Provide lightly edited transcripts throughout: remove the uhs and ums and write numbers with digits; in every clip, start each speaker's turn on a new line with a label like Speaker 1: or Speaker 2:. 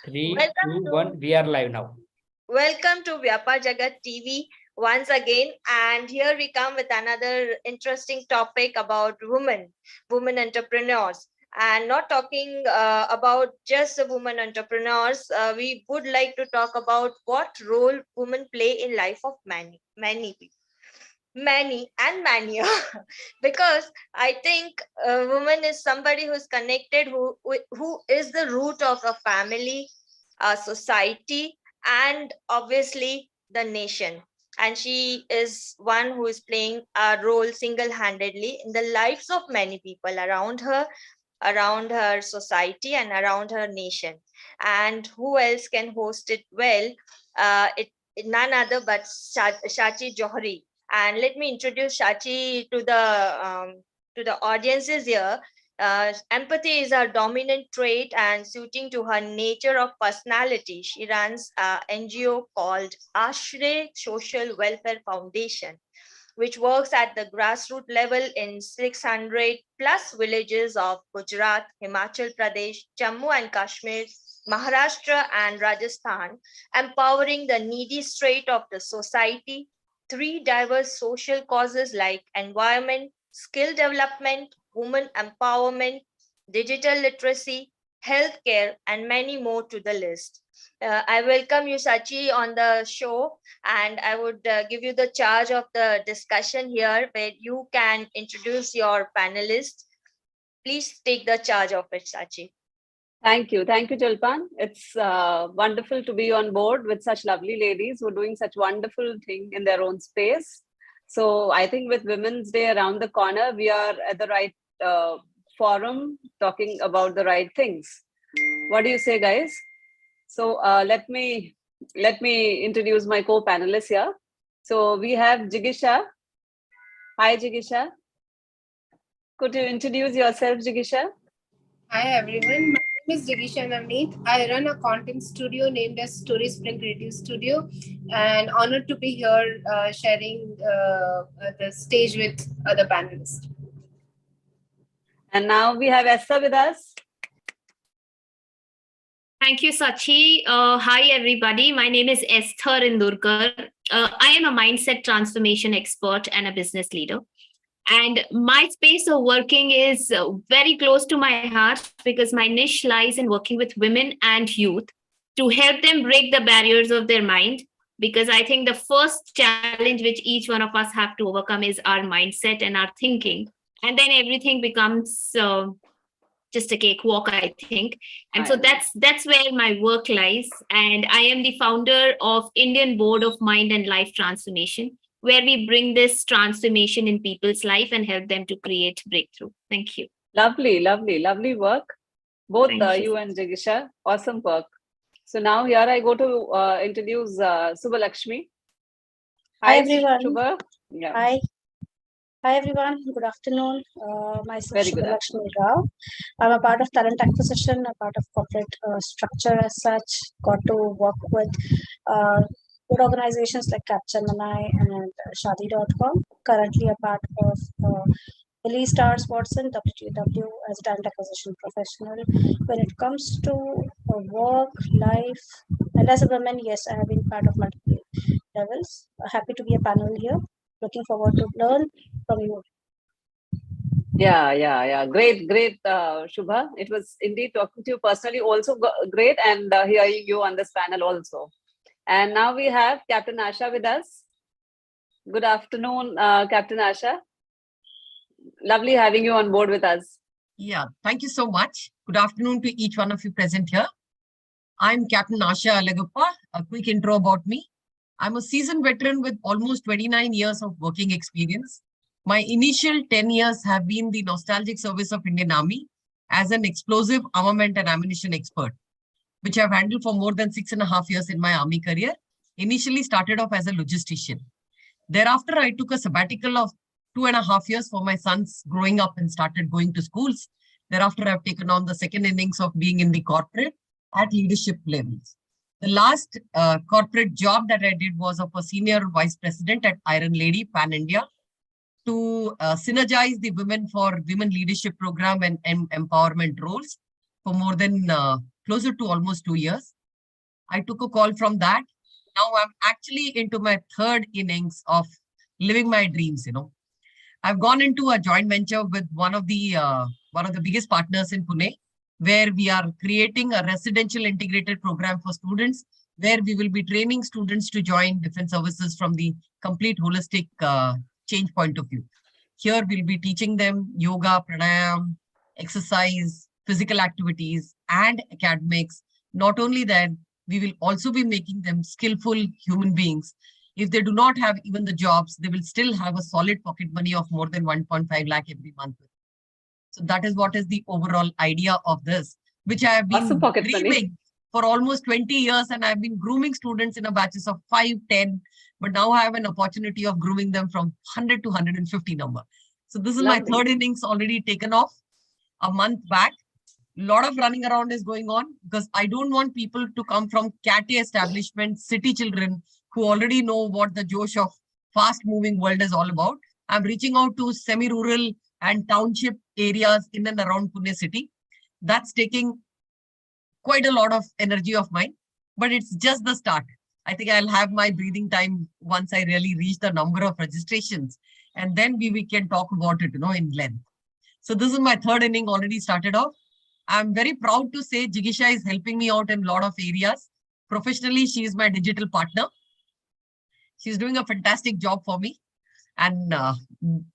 Speaker 1: Three, two, one. We are live now.
Speaker 2: Welcome to Vyapaar Jagat TV once again, and here we come with another interesting topic about women entrepreneurs. And not talking about just the women entrepreneurs, we would like to talk about what role women play in life of many people, many and many, because I think a woman is somebody who's connected, who is the root of a family, a society, and obviously the nation. And she is one who is playing a role single-handedly in the lives of many people around her society and around her nation. And who else can host it well? It none other but Shachi Johari. And let me introduce Shachi to the audiences here. Empathy is her dominant trait, and suiting to her nature of personality, she runs an NGO called Ashray Social Welfare Foundation, which works at the grassroots level in 600 plus villages of Gujarat, Himachal Pradesh, Jammu and Kashmir, Maharashtra, and Rajasthan, empowering the needy strata of the society. Three diverse social causes like environment, skill development, women empowerment, digital literacy, healthcare, and many more to the list. I welcome you, Sachi, on the show, and I would give you the charge of the discussion here, where you can introduce your panelists. Please take the charge of it, Sachi.
Speaker 3: Thank you, Jalpan. It's wonderful to be on board with such lovely ladies who are doing such wonderful thing in their own space. So I think with Women's Day around the corner, we are at the right forum talking about the right things. What do you say, guys? So let me introduce my co-panelists here. So we have Jigisha. Hi, Jigisha. Could you introduce yourself, Jigisha?
Speaker 4: Hi, everyone. My name is Jigisha Navneet. I run a content studio named as Story Spring Creative Studio, and honored to be here sharing the stage with other panelists.
Speaker 3: And now we have Esther with us.
Speaker 5: Thank you, Sachi. Hi, everybody. My name is Esther Indurkar. I am a mindset transformation expert and a business leader. And my space of working is very close to my heart because my niche lies in working with women and youth to help them break the barriers of their mind. Because I think the first challenge which each one of us have to overcome is our mindset and our thinking. And then everything becomes just a cakewalk, I think. And so that's where my work lies. And I am the founder of Indian Board of Mind and Life Transformation, where we bring this transformation in people's life and help them to create breakthrough. Thank you.
Speaker 3: Lovely, lovely, lovely work. Both you and Jigisha, awesome work. So now here I go to introduce Subha Lakshmi.
Speaker 6: Hi, everyone.
Speaker 3: Subha. Yeah.
Speaker 6: Hi, everyone. Good afternoon. Myself, Subha Lakshmi Rao. I'm a part of talent acquisition, a part of corporate structure as such. Got to work with good organizations like Capgemini and Shadi.com. Currently a part of Billy Stars Watson, WTW, as a talent acquisition professional. When it comes to work, life, and as a woman, yes, I have been part of multiple levels. Happy to be a panel here. Looking forward to learn from you.
Speaker 3: Yeah. Great, Shubha. It was indeed talking to you personally also great, and hearing you on this panel also. And now we have Captain Asha with us. Good afternoon, Captain Asha. Lovely having you on board with us.
Speaker 7: Yeah, thank you so much. Good afternoon to each one of you present here. I'm Captain Asha Alagappa. A quick intro about me. I'm a seasoned veteran with almost 29 years of working experience. My initial 10 years have been the nostalgic service of Indian Army as an explosive armament and ammunition expert, which I've handled for more than 6.5 years in my Army career. Initially started off as a logistician. Thereafter, I took a sabbatical of 2.5 years for my sons growing up and started going to schools. Thereafter, I've taken on the second innings of being in the corporate at leadership levels. The last corporate job that I did was of a senior vice president at Iron Lady Pan India to synergize the Women for Women Leadership Program and empowerment roles for more than closer to almost 2 years. I took a call from that. Now I'm actually into my third innings of living my dreams. I've gone into a joint venture with one of the biggest partners in Pune, where we are creating a residential integrated program for students, where we will be training students to join different services from the complete holistic change point of view. Here we'll be teaching them yoga, pranayam, exercise, physical activities, and academics. Not only that, we will also be making them skillful human beings. If they do not have even the jobs, they will still have a solid pocket money of more than 1.5 lakh every month. So that is what is the overall idea of this, which I have been dreaming for almost 20 years, and I've been grooming students in a batches of 5, 10, but now I have an opportunity of grooming them from 100 to 150 number. So this is my third innings already taken off a month back. A lot of running around is going on because I don't want people to come from cat establishment, city children who already know what the Josh of fast moving world is all about. I'm reaching out to semi-rural and township areas in and around Pune city. That's taking quite a lot of energy of mine, but it's just the start. I think I'll have my breathing time once I really reach the number of registrations, and then we can talk about it, in length. So this is my third inning already started off. I'm very proud to say Jigisha is helping me out in a lot of areas. Professionally, she is my digital partner. She's doing a fantastic job for me. And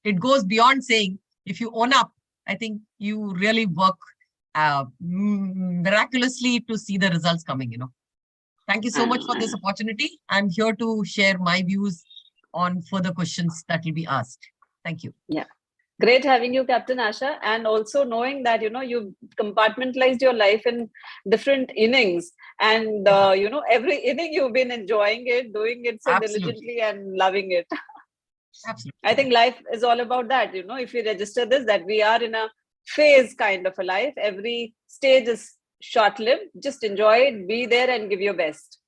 Speaker 7: it goes beyond saying, if you own up, I think you really work miraculously to see the results coming, Thank you so much for this opportunity. I'm here to share my views on further questions that will be asked. Thank you.
Speaker 3: Yeah. Great having you, Captain Asha, and also knowing that, you've compartmentalized your life in different innings, and, every inning you've been enjoying it, doing it so diligently and loving it.
Speaker 7: Absolutely.
Speaker 3: I think life is all about that, if we register this, that we are in a phase kind of a life. Every stage is short-lived. Just enjoy it, be there and give your best.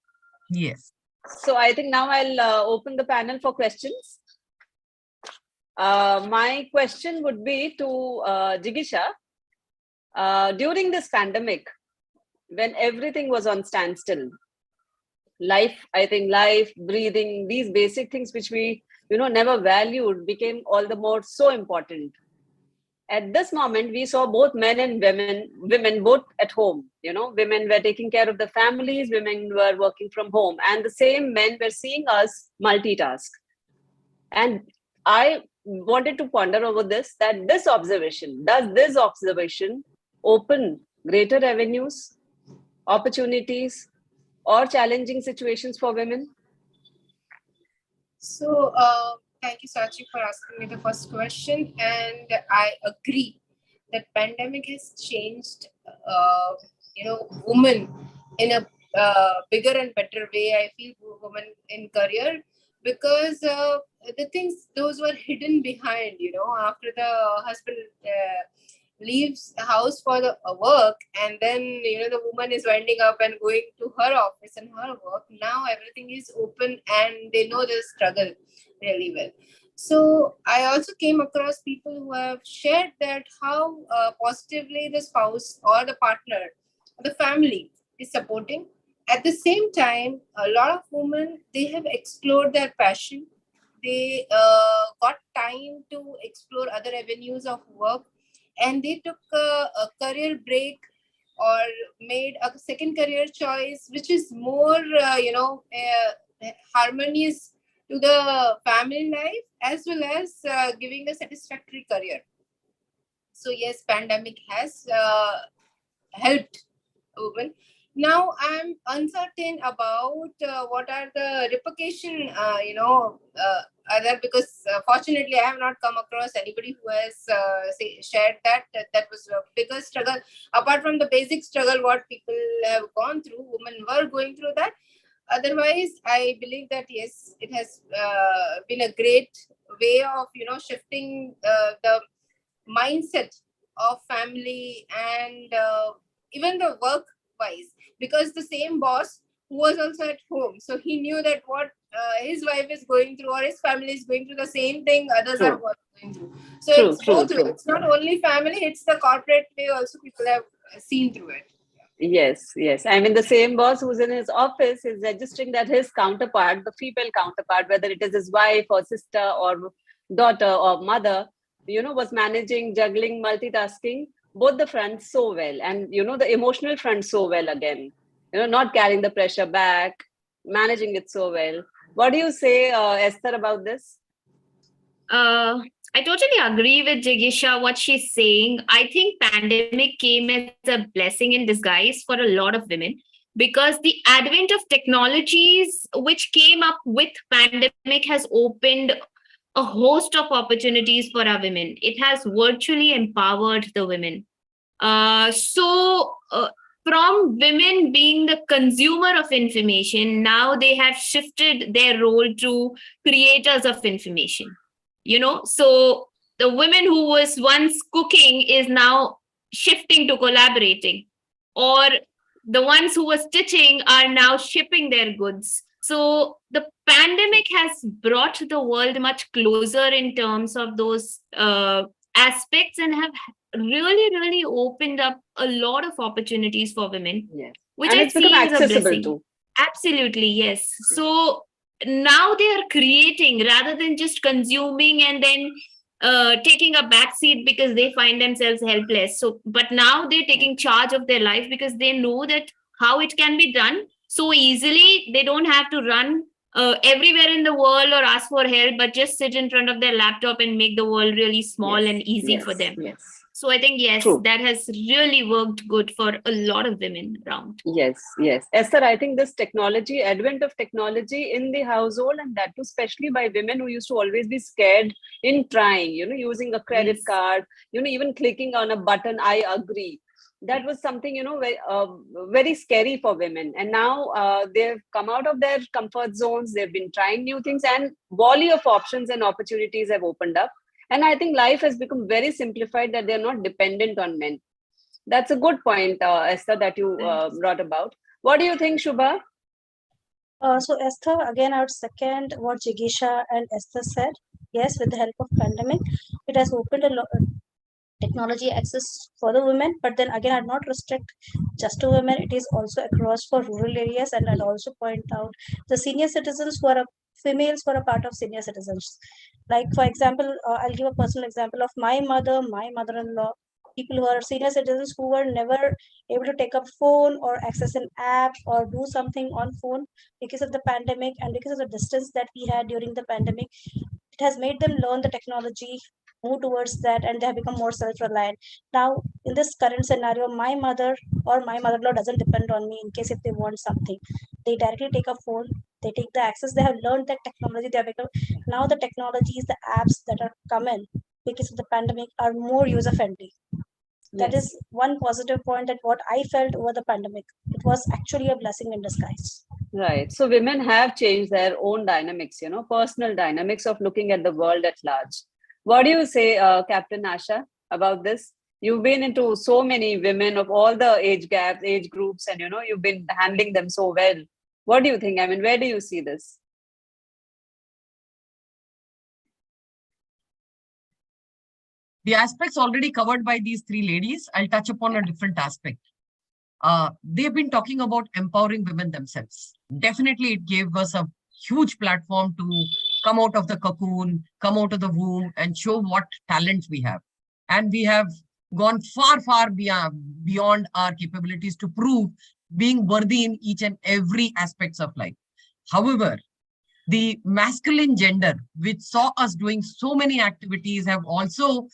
Speaker 7: Yes.
Speaker 3: So I think now I'll open the panel for questions. My question would be to Jigisha. During this pandemic, when everything was on standstill, life, breathing, these basic things which we, never valued became all the more so important. At this moment, we saw both men and women both at home. Women were taking care of the families, women were working from home, and the same men were seeing us multitask. And I wanted to ponder over this, that does this observation open greater avenues, opportunities, or challenging situations for women?
Speaker 4: So thank you, Sachi, for asking me the first question. And I agree that pandemic has changed, women in a bigger and better way. I feel women in career, because the things those were hidden behind, after the husband leaves the house for the work, and then the woman is winding up and going to her office and her work. Now everything is open and they know the struggle really well. So I also came across people who have shared that how positively the spouse or the partner or the family is supporting. At the same time, a lot of women, they have explored their passion. They got time to explore other avenues of work, and they took a career break or made a second career choice, which is more, harmonious to the family life, as well as giving a satisfactory career. So yes, pandemic has helped women. Now I'm uncertain about what are the repercussion, other, because fortunately I have not come across anybody who has shared that was a bigger struggle. Apart from the basic struggle what people have gone through, women were going through that. Otherwise, I believe that yes, it has been a great way of shifting the mindset of family and even the work wise, because the same boss who was also at home, so he knew that what his wife is going through or his family is going through, the same thing others are going through. So it's both ways. It's not only family, it's the corporate way also people have seen through it.
Speaker 3: Yes, yes. I mean, the same boss who's in his office is registering that his counterpart, the female counterpart, whether it is his wife or sister or daughter or mother, was managing, juggling, multitasking, both the fronts so well. And, the emotional front so well again, not carrying the pressure back, managing it so well. What do you say, Esther, about this?
Speaker 5: I totally agree with Jigisha, what she's saying. I think pandemic came as a blessing in disguise for a lot of women because the advent of technologies which came up with pandemic has opened a host of opportunities for our women. It has virtually empowered the women. From women being the consumer of information, now they have shifted their role to creators of information. So the women who was once cooking is now shifting to collaborating, or the ones who were stitching are now shipping their goods. So the pandemic has brought the world much closer in terms of those aspects and have really opened up a lot of opportunities for women.
Speaker 3: Yes.
Speaker 5: Which
Speaker 3: and
Speaker 5: I
Speaker 3: it's
Speaker 5: see
Speaker 3: become
Speaker 5: as a
Speaker 3: accessible
Speaker 5: blessing.
Speaker 3: too.
Speaker 5: Absolutely, yes. So now they are creating rather than just consuming and then taking a back seat because they find themselves helpless. So, but now they're taking charge of their life because they know that how it can be done so easily. They don't have to run everywhere in the world or ask for help, but just sit in front of their laptop and make the world really small
Speaker 3: Yes,
Speaker 5: and easy
Speaker 3: yes,
Speaker 5: for them.
Speaker 3: Yes.
Speaker 5: So I think, yes,
Speaker 3: True.
Speaker 5: that has really worked good for a lot of women around.
Speaker 3: Yes, yes. Esther, I think this technology, advent of technology in the household, and that too especially by women who used to always be scared in trying, using a credit
Speaker 5: Yes.
Speaker 3: card, even clicking on a button, I agree. That was something, very scary for women. And now they've come out of their comfort zones. They've been trying new things, and volley of options and opportunities have opened up. And I think life has become very simplified that they're not dependent on men. That's a good point, Esther, that you brought about. What do you think, Shubha?
Speaker 6: So Esther, again, I would second what Jigisha and Esther said. Yes, with the help of pandemic, it has opened a lot technology access for the women, but then again, I'd not restrict just to women. It is also across for rural areas, and I'd also point out the senior citizens who are females who are a part of senior citizens. Like for example, I'll give a personal example of my mother, my mother-in-law, people who are senior citizens who were never able to take up phone or access an app or do something on phone because of the pandemic and because of the distance that we had during the pandemic. It has made them learn the technology, move towards that, and they have become more self-reliant. Now, in this current scenario, my mother or my mother-in-law doesn't depend on me in case if they want something. They directly take a phone, they take the access, they have learned that technology, they have become, now the technologies, the apps that are coming because of the pandemic are more user-friendly. That is one positive point that what I felt over the pandemic. It was actually a blessing in disguise.
Speaker 3: Right. So women have changed their own dynamics, personal dynamics of looking at the world at large. What do you say, Captain Asha, about this? You've been into so many women of all the age gaps, age groups, and you've been handling them so well. What do you think? I mean, where do you see this?
Speaker 7: The aspects already covered by these three ladies, I'll touch upon a different aspect. They've been talking about empowering women themselves. Definitely, it gave us a huge platform to come out of the cocoon, come out of the womb, and show what talent we have. And we have gone far beyond our capabilities to prove being worthy in each and every aspects of life. However, the masculine gender, which saw us doing so many activities, have also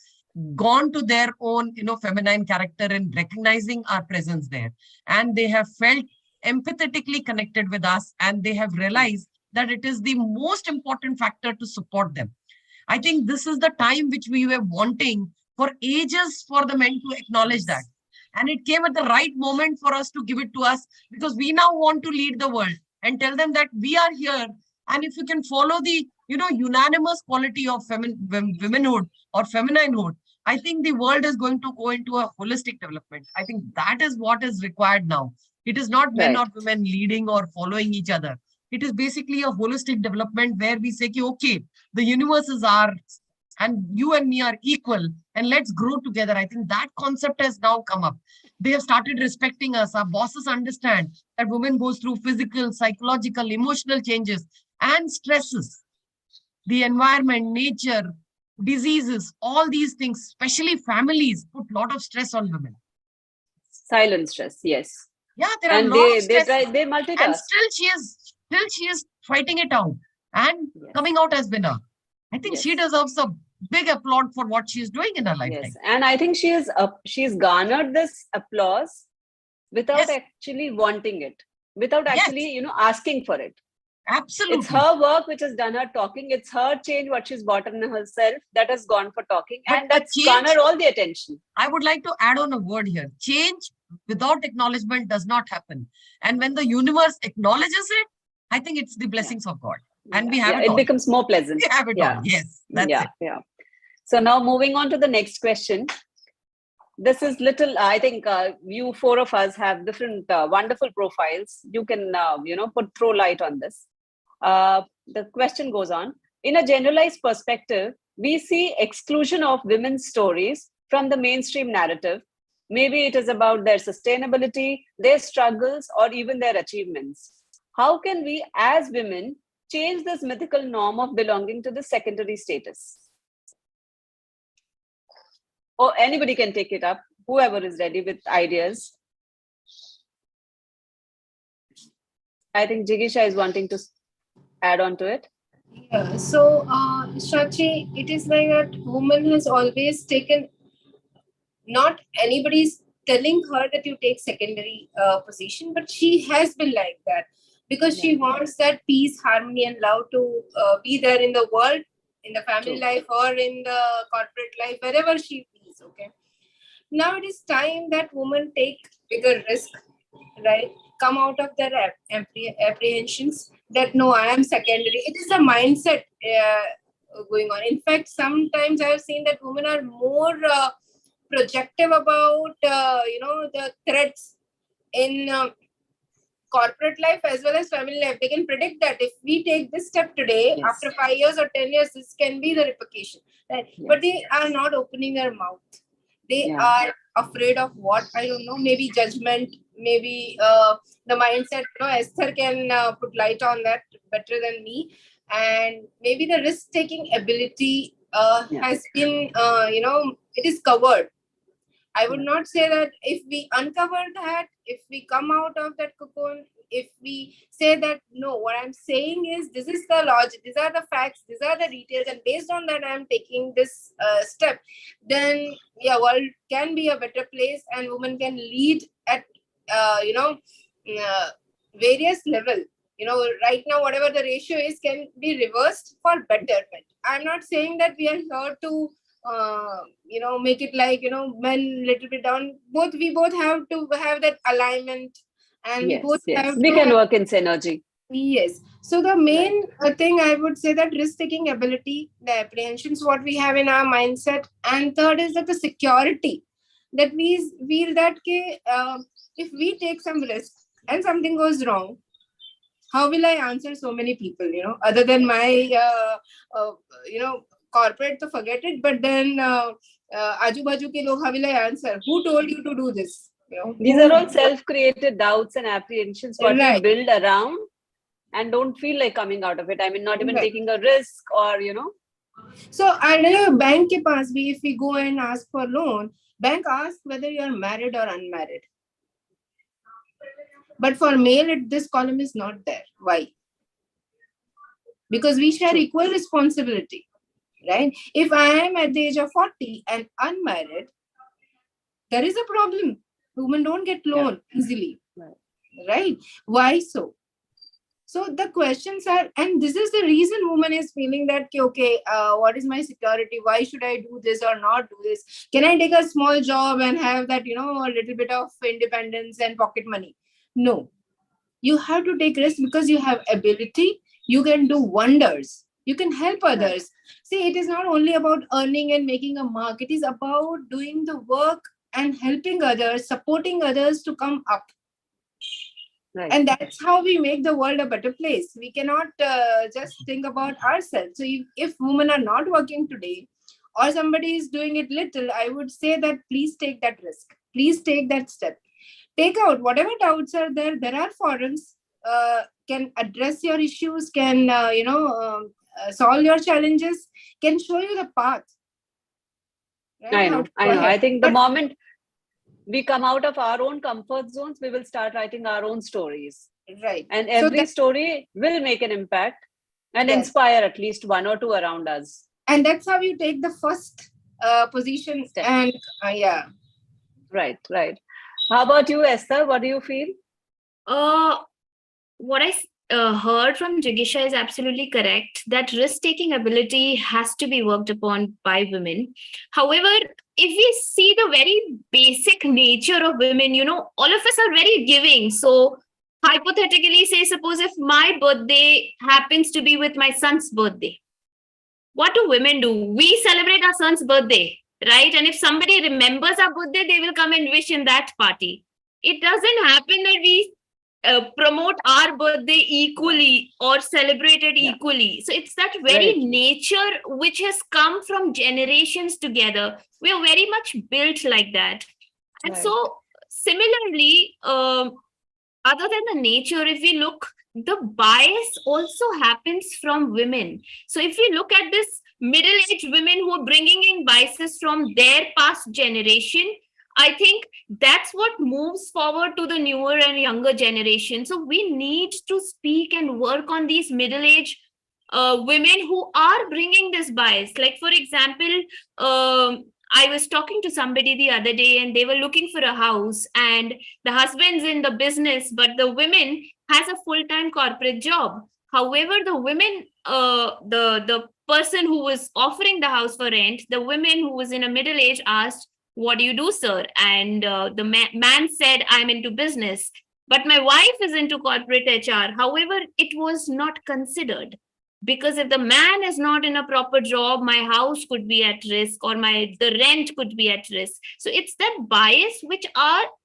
Speaker 7: gone to their own, feminine character and recognizing our presence there. And they have felt empathetically connected with us, and they have realized that it is the most important factor to support them. I think this is the time which we were wanting for ages for the men to acknowledge that. And it came at the right moment for us to give it to us, because we now want to lead the world and tell them that we are here. And if you can follow the, unanimous quality of womanhood or femininehood, I think the world is going to go into a holistic development. I think that is what is required now. It is not men or women leading or following each other. It is basically a holistic development where we say, okay, the universe is ours and you and me are equal and let's grow together. I think that concept has now come up. They have started respecting us. Our bosses understand that women goes through physical, psychological, emotional changes and stresses. The environment, nature, diseases, all these things, especially families, put a lot of stress on women.
Speaker 3: Silent stress, yes.
Speaker 7: Yeah, there are
Speaker 3: And
Speaker 7: a lot of
Speaker 3: they
Speaker 7: stress.
Speaker 3: multitask.
Speaker 7: And still she is fighting it out and coming out as winner. I think she deserves a big applaud for what she's doing in her lifetime.
Speaker 3: Yes, and I think she's garnered this applause without actually wanting it, without actually asking for it.
Speaker 7: Absolutely.
Speaker 3: It's her work which has done her talking. It's her change, what she's bought in herself, that has gone for talking, and that's garnered all the attention.
Speaker 7: I would like to add on a word here. Change without acknowledgement does not happen. And when the universe acknowledges it, I think it's the blessings of God. And we have it all.
Speaker 3: It becomes more pleasant.
Speaker 7: We have it all. Yes. That's it.
Speaker 3: Yeah. So now moving on to the next question. This is little, I think you four of us have different wonderful profiles. You can, throw light on this. The question goes on. In a generalized perspective, we see exclusion of women's stories from the mainstream narrative. Maybe it is about their sustainability, their struggles, or even their achievements. How can we, as women, change this mythical norm of belonging to the secondary status? Or anybody can take it up, whoever is ready with ideas. I think Jigisha is wanting to add on to it.
Speaker 4: Yeah, so Shachi, it is like that woman has always taken, not anybody's telling her that you take secondary position, but she has been like that because she wants that peace, harmony and love to be there in the world, in the family life or in the corporate life, wherever she is. Okay. Now it is time that women take bigger risk, right? Come out of their apprehensions that no, I am secondary. It is a mindset going on. In fact, sometimes I have seen that women are more projective about the threats in corporate life as well as family life. They can predict that if we take this step today, after 5 years or 10 years, this can be the repercussion. Right? But they are not opening their mouth. They are afraid of what? I don't know, maybe judgment, maybe the mindset. Esther can put light on that better than me. And maybe the risk-taking ability has been, it is covered. I would not say that if we uncover that, if we come out of that cocoon, if we say that, no, what I'm saying is, this is the logic, these are the facts, these are the details, and based on that, I'm taking this step, then, world can be a better place and women can lead at, various level. Right now, whatever the ratio is can be reversed for betterment. I'm not saying that we are here to make it like, men little bit down. We both have to have that alignment, and we
Speaker 3: can work in synergy.
Speaker 4: Yes. So the main thing I would say that risk-taking ability, the apprehensions, what we have in our mindset, and third is that the security, that we feel that if we take some risk and something goes wrong, how will I answer so many people, other than my, corporate, to forget it, but then aju baju ke log, how will I answer? Who told you to do this?
Speaker 3: These are all self-created doubts and apprehensions what we build around and don't feel like coming out of it. I mean, not even taking a risk or,
Speaker 4: So, I know bank ke paas bhi, if we go and ask for loan, bank asks whether you are married or unmarried. But for male, this column is not there. Why? Because we share equal responsibility, right? If I am at the age of 40 and unmarried, there is a problem. Women don't get loan easily, right? Why so? So the questions are, and this is the reason woman is feeling that, okay, what is my security? Why should I do this or not do this? Can I take a small job and have that, a little bit of independence and pocket money? No, you have to take risks because you have ability. You can do wonders. You can help others. See, it is not only about earning and making a mark. It is about doing the work and helping others, supporting others to come up. Right. And that's how we make the world a better place. We cannot just think about ourselves. So if women are not working today or somebody is doing it little, I would say that please take that risk. please take that step. Take out whatever doubts are there. There are forums, can address your issues, can, solve your challenges, can show you the path.
Speaker 3: I know. I think the
Speaker 4: But-
Speaker 3: moment we come out of our own comfort zones, we will start writing our own stories.
Speaker 4: Right.
Speaker 3: And
Speaker 4: So
Speaker 3: every
Speaker 4: that-
Speaker 3: story will make an impact and
Speaker 4: Yes.
Speaker 3: inspire at least one or two around us.
Speaker 4: And that's how you take the first position.
Speaker 3: Step.
Speaker 4: And yeah.
Speaker 3: Right. How about you, Esther? What do you feel?
Speaker 5: What I heard from Jigisha is absolutely correct, that risk-taking ability has to be worked upon by women. However, if we see the very basic nature of women, all of us are very giving. So hypothetically, say, suppose if my birthday happens to be with my son's birthday, what do women do? We celebrate our son's birthday, right? And if somebody remembers our birthday, they will come and wish in that party. It doesn't happen that we promote our birthday equally or celebrate it equally. So it's that very nature which has come from generations together. We are very much built like that. And so similarly, other than the nature, if we look, the bias also happens from women. So if we look at this middle-aged women who are bringing in biases from their past generation, I think that's what moves forward to the newer and younger generation. So we need to speak and work on these middle-aged women who are bringing this bias. Like, for example, I was talking to somebody the other day and they were looking for a house and the husband's in the business, but the woman has a full-time corporate job. However, the women, the person who was offering the house for rent, the woman who was in a middle age asked, "What do you do, sir?" And the man said, "I'm into business, but my wife is into corporate HR." However, it was not considered, because if the man is not in a proper job, my house could be at risk or the rent could be at risk. So it's that bias which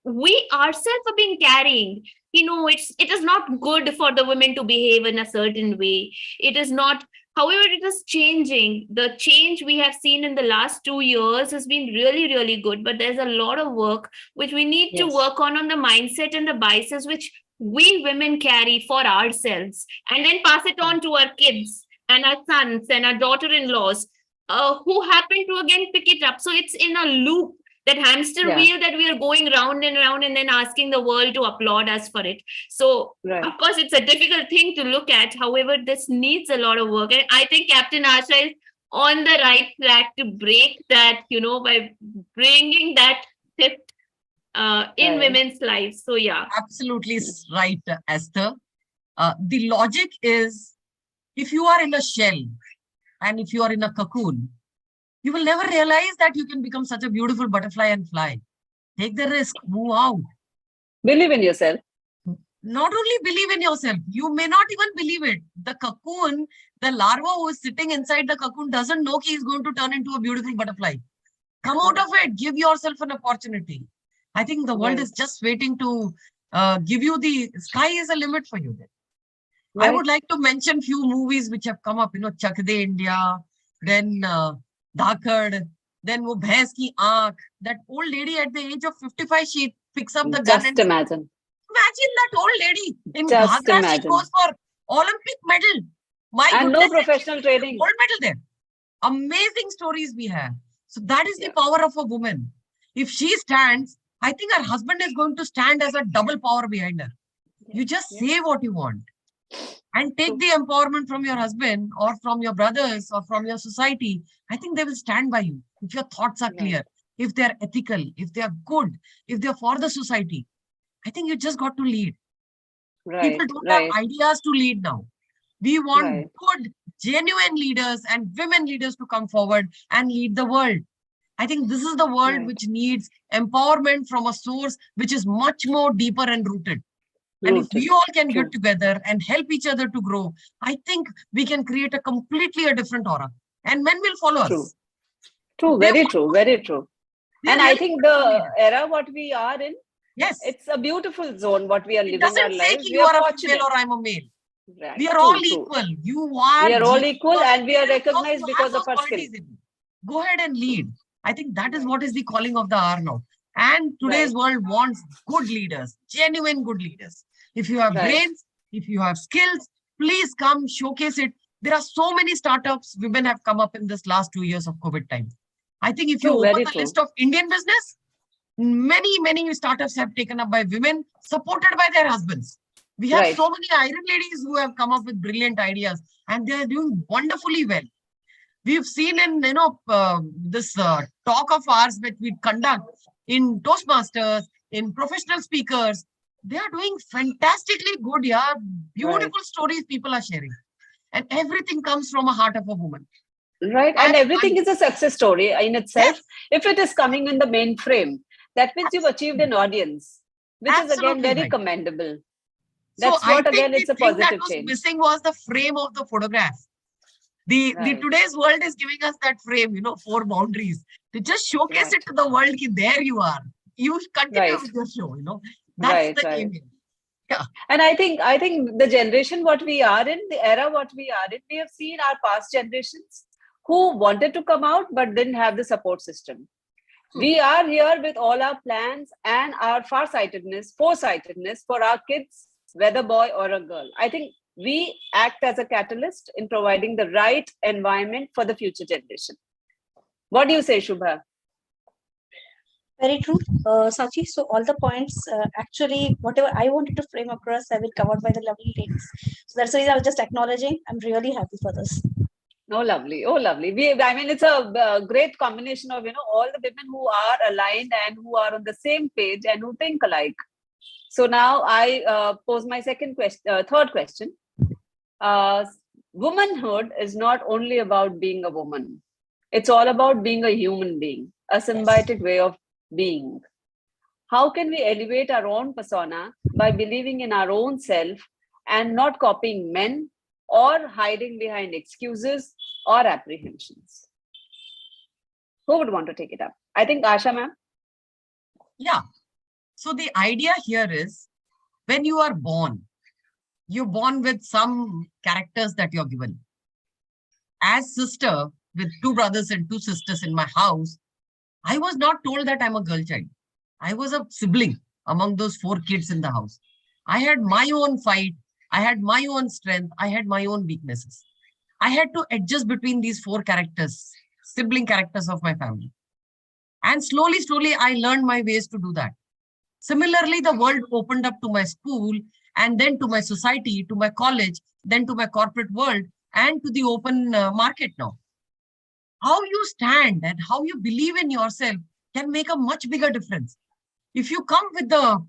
Speaker 5: we ourselves have been carrying. It is not good for the women to behave in a certain way. It is not. However, it is changing. The change we have seen in the last 2 years has been really, really good. But there's a lot of work which we need to work on the mindset and the biases which we women carry for ourselves, and then pass it on to our kids and our sons and our daughter-in-laws who happen to again pick it up. So it's in a loop, that hamster wheel that we are going round and round and then asking the world to applaud us for it. So of course, it's a difficult thing to look at. However, this needs a lot of work. And I think Captain Asha is on the right track to break that, by bringing that shift in women's lives. So
Speaker 7: Absolutely right, Esther. The logic is, if you are in a shell and if you are in a cocoon, you will never realize that you can become such a beautiful butterfly and fly. Take the risk, move out.
Speaker 3: Believe in yourself.
Speaker 7: Not only believe in yourself, you may not even believe it. The cocoon, the larva who is sitting inside the cocoon doesn't know he is going to turn into a beautiful butterfly. Come out of it, give yourself an opportunity. I think the world is just waiting to give you the sky is a limit for you. I would like to mention few movies which have come up, Chak De India, then Dhakad, then wo Bhains Ki Aankh, that old lady at the age of 55, she picks up the gun.
Speaker 3: Just imagine.
Speaker 7: Imagine that old lady in
Speaker 3: Just
Speaker 7: Ghagra,
Speaker 3: imagine.
Speaker 7: she goes for Olympic medal. My
Speaker 3: And
Speaker 7: goodness,
Speaker 3: no professional training.
Speaker 7: Gold medal there. Amazing stories we have. So that is the power of a woman. If she stands, I think her husband is going to stand as a double power behind her. You just say what you want. And take the empowerment from your husband or from your brothers or from your society. I think they will stand by you if your thoughts are clear, if they're ethical, if they are good, if they're for the society. I think you just got to lead. People don't have ideas to lead now. We want good, genuine leaders and women leaders to come forward and lead the world. I think this is the world which needs empowerment from a source which is much more deeper and rooted. And if we all can get together and help each other to grow, I think we can create a completely different aura. And men will follow us.
Speaker 3: True, very true, very true. And I think the era what we are in, it's a beautiful zone what we are living our lives.
Speaker 7: You are a female or I'm a male. We are all equal. You are.
Speaker 3: We are all equal and we are recognized because of our skills.
Speaker 7: Go ahead and lead. I think that is what is the calling of the hour now. And today's world wants good leaders, genuine good leaders. If you have brains, if you have skills, please come showcase it. There are so many startups women have come up in this last 2 years of COVID time. I think if you open the list of Indian business, many startups have taken up by women supported by their husbands. We have so many iron ladies who have come up with brilliant ideas and they are doing wonderfully well. We've seen in, this talk of ours that we conduct in Toastmasters, in professional speakers, they are doing fantastically good. Yeah, beautiful stories people are sharing. And everything comes from a heart of a woman.
Speaker 3: Right. And everything is a success story in itself. If it is coming in the mainframe, that means you've achieved an audience, which is again very commendable. That's what again, it's a positive change.
Speaker 7: Missing was the frame of the photograph. The today's world is giving us that frame, 4 boundaries to just showcase it to the world. There you are. You continue with your show. That's the aim. Yeah.
Speaker 3: And I think the generation what we are in, the era what we are in, we have seen our past generations who wanted to come out but didn't have the support system. We are here with all our plans and our foresighted for our kids, whether boy or a girl. I think we act as a catalyst in providing the right environment for the future generation. What do you say, Shubha?
Speaker 6: Very true, Sachi. So all the points, actually, whatever I wanted to frame across have been covered by the lovely ladies. So that's the reason I was just acknowledging. I'm really happy for this.
Speaker 3: Oh, lovely. Oh, lovely. It's a great combination of, all the women who are aligned and who are on the same page and who think alike. So now I pose my third question. Womanhood is not only about being a woman. It's all about being a human being, a symbiotic way of being. How can we elevate our own persona by believing in our own self and not copying men or hiding behind excuses or apprehensions? Who would want to take it up? I think Asha ma'am.
Speaker 7: Yeah. So the idea here is when you are born, you're born with some characters that you're given. As sister with 2 brothers and 2 sisters in my house, I was not told that I'm a girl child. I was a sibling among those 4 kids in the house. I had my own fight. I had my own strength. I had my own weaknesses. I had to adjust between these 4 characters, sibling characters of my family. And slowly, I learned my ways to do that. Similarly, the world opened up to my school and then to my society, to my college, then to my corporate world and to the open market now. How you stand and how you believe in yourself can make a much bigger difference. If you come with a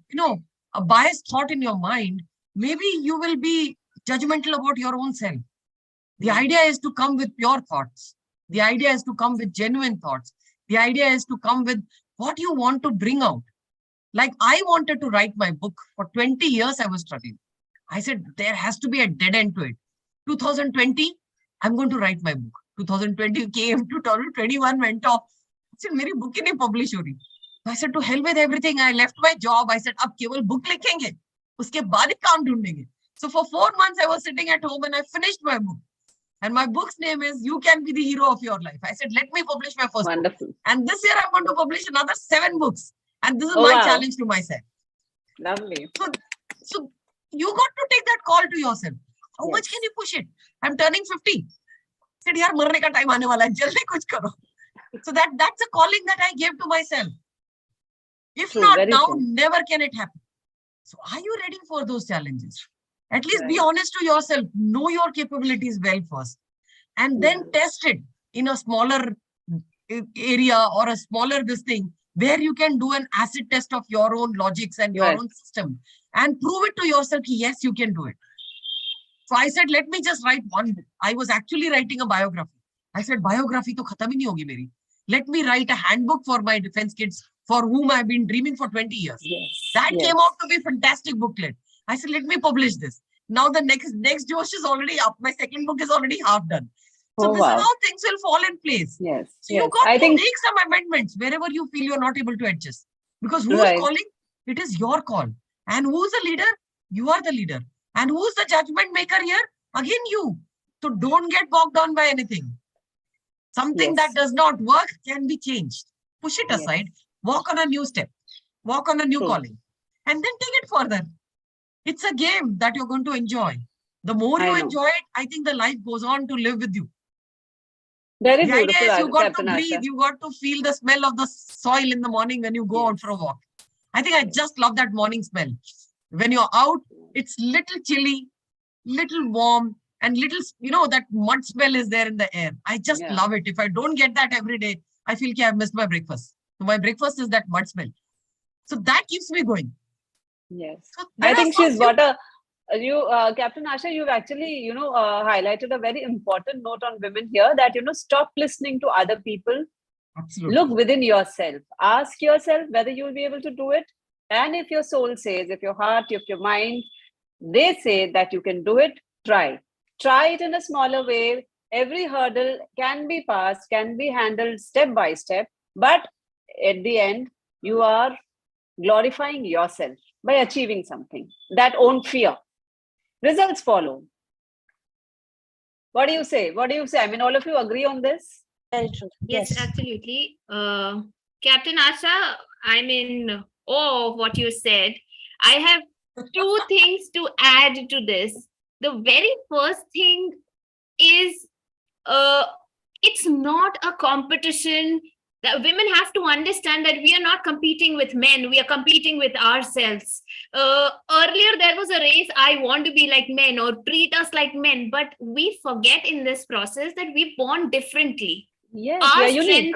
Speaker 7: biased thought in your mind, maybe you will be judgmental about your own self. The idea is to come with pure thoughts. The idea is to come with genuine thoughts. The idea is to come with what you want to bring out. Like I wanted to write my book. For 20 years, I was struggling. I said, there has to be a dead end to it. 2020, I'm going to write my book. 2020 came, 2021 went off. I said, मेरी book ही नहीं publish हो रही. I said, to hell with everything. I left my job. I said, अब केवल book लिखेंगे. उसके बाद ही काम ढूंढेंगे. So for 4 months, I was sitting at home and I finished my book. And my book's name is You Can Be the Hero of Your Life. I said, let me publish my first book. And this year, I'm going to publish another 7 books. And this is my challenge to myself.
Speaker 3: Lovely.
Speaker 7: So you got to take that call to yourself. How much can you push it? I'm turning 50. I said, yaar, marne ka time aane wala hai. Jaldi kuch karo. So that's a calling that I gave to myself. If not now, never can it happen. So are you ready for those challenges? At least be honest to yourself. Know your capabilities well first. And then test it in a smaller area or a smaller thing where you can do an acid test of your own logics and your own system and prove it to yourself, yes, you can do it. So I said, let me just write one book. I was actually writing a biography. I said, biography to khatam hi nahi hogi meri. Let me write a handbook for my defense kids for whom I've been dreaming for 20 years. That came out to be a fantastic booklet. I said, let me publish this. Now the next Josh is already up. My second book is already half done. So this is how things will fall in place. So you got to make some amendments wherever you feel you're not able to adjust. Because who's calling? It is your call. And who's the leader? You are the leader. And who's the judgment maker here? Again, you. So don't get bogged down by anything. Something that does not work can be changed. Push it aside. walk on a new step, walk on a new
Speaker 3: True.
Speaker 7: calling, and then take it further. It's a game that you're going to enjoy. The more
Speaker 3: I
Speaker 7: you
Speaker 3: know.
Speaker 7: enjoy it, I think the life goes on to live with you.
Speaker 3: Very
Speaker 7: The idea
Speaker 3: beautiful,
Speaker 7: is you got
Speaker 3: Captain
Speaker 7: to breathe,
Speaker 3: Asha.
Speaker 7: you got to feel the smell of the soil in the morning when you go out for a walk. I think I just love that morning smell. When you're out, it's little chilly, little warm, and little, that mud smell is there in the air. I just love it. If I don't get that every day, I feel like I've missed my breakfast. So my breakfast is that mud smell. So that keeps me going.
Speaker 3: Yes.
Speaker 7: So
Speaker 3: I think she's got a, Captain Asha, you've actually, highlighted a very important note on women here that, stop listening to other people.
Speaker 7: Absolutely.
Speaker 3: Look within yourself. Ask yourself whether you'll be able to do it. And if your soul says, if your heart, if your mind, they say that you can do it, try. Try it in a smaller way. Every hurdle can be passed, can be handled step by step. But at the end, you are glorifying yourself by achieving something. That own fear. Results follow. What do you say? What do you say? I mean, all of you agree on this?
Speaker 6: Very true.
Speaker 5: Yes, absolutely. Captain Asha, I'm in awe of what you said. I have two things to add to this. The very first thing is it's not a competition. That women have to understand that we are not competing with men, we are competing with ourselves. Earlier there was a race, I want to be like men or treat us like men, but we forget in this process that we born differently.
Speaker 3: Yes,
Speaker 5: Our
Speaker 3: we are unique.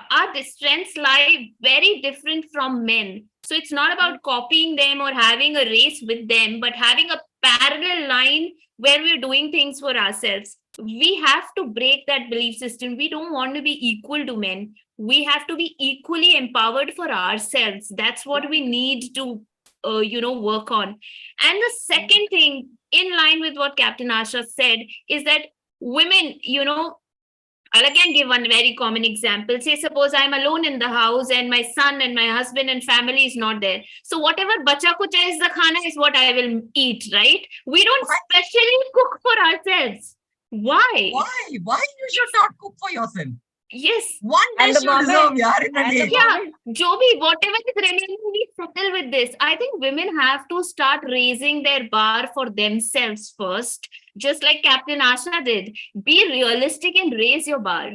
Speaker 5: our strengths lie very different from men. So it's not about copying them or having a race with them, but having a parallel line where we're doing things for ourselves. We have to break that belief system. We don't want to be equal to men. We have to be equally empowered for ourselves. That's what we need to, work on. And the second thing, in line with what Captain Asha said, is that women, I'll again give one very common example. Say, suppose I'm alone in the house and my son and my husband and family is not there. So whatever bacha kucha is the khana is what I will eat, right? We don't specially cook for ourselves. Why?
Speaker 7: Why you should not cook for yourself?
Speaker 5: Yes.
Speaker 7: One dish you deserve, yaar, in a day.
Speaker 5: Yeah, Joby, whatever is remaining, we settle with this. I think women have to start raising their bar for themselves first, just like Captain Asha did. Be realistic and raise your bar.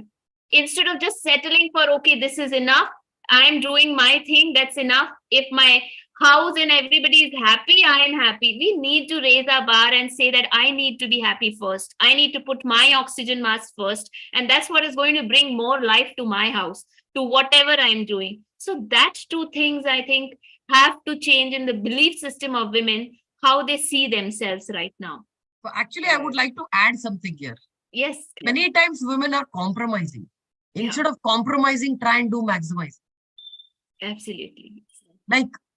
Speaker 5: Instead of just settling for, okay, this is enough, I'm doing my thing, that's enough. If my house and everybody is happy, I am happy. We need to raise our bar and say that I need to be happy first. I need to put my oxygen mask first. And that's what is going to bring more life to my house, to whatever I'm doing. So that two things, I think, have to change in the belief system of women, how they see themselves right now.
Speaker 7: So actually, I would like to add something here.
Speaker 5: Yes.
Speaker 7: Many times women are compromising. Instead of compromising, try and do maximize.
Speaker 5: Absolutely.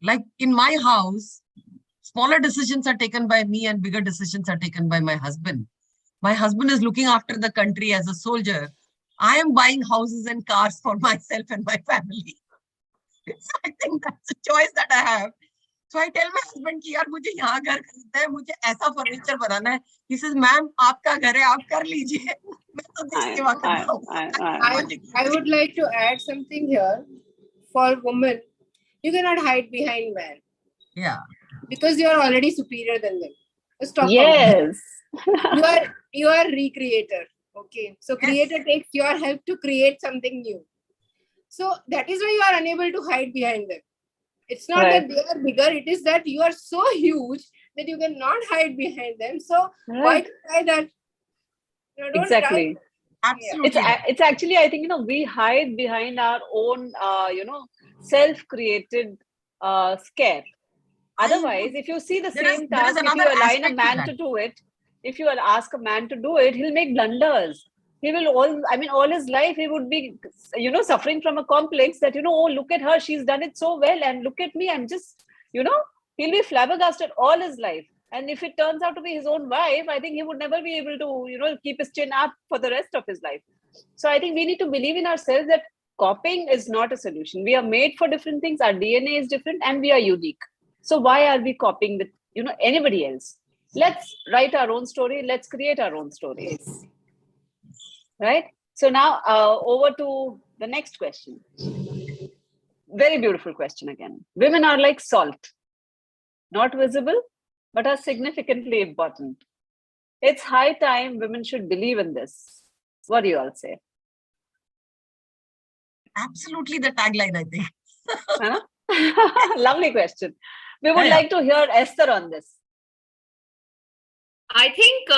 Speaker 7: Like in my house, smaller decisions are taken by me and bigger decisions are taken by my husband. My husband is looking after the country as a soldier. I am buying houses and cars for myself and my family. So I think that's a choice that I have. So I tell my husband कि यार मुझे यहाँ घर खरीदना है, मुझे ऐसा furniture बनाना है. He says, "Ma'am, आपका घर है, आप कर लीजिए. मैं तो देश सेवा कर रहा हूँ."
Speaker 4: I would like to add something here. For women, you cannot hide behind men.
Speaker 7: Yeah.
Speaker 4: Because you are already superior than them. Stop.
Speaker 3: Yes.
Speaker 4: You are recreator. Okay. So creator takes your help to create something new. So that is why you are unable to hide behind them. It's not that they are bigger. It is that you are so huge that you cannot hide behind them. So why try that? Don't
Speaker 3: Exactly.
Speaker 4: try.
Speaker 7: Absolutely.
Speaker 3: It's actually, I think, we hide behind our own, self-created scare. Otherwise, if you see the same task, if you align a man to do it, if you ask a man to do it, he'll make blunders. He will all his life, he would be, suffering from a complex that, oh, look at her, she's done it so well. And look at me, I'm just, he'll be flabbergasted all his life. And if it turns out to be his own wife, I think he would never be able to, keep his chin up for the rest of his life. So I think we need to believe in ourselves that copying is not a solution. We are made for different things. Our DNA is different and we are unique. So why are we copying with, anybody else? Let's write our own story. Let's create our own story.
Speaker 4: Yes.
Speaker 3: Right? So now over to the next question. Very beautiful question again. Women are like salt, not visible, but are significantly important. It's high time women should believe in this. What do you all say?
Speaker 7: Absolutely the tagline, I think.
Speaker 3: Huh? Lovely question. We would like to hear Esther on this.
Speaker 5: I think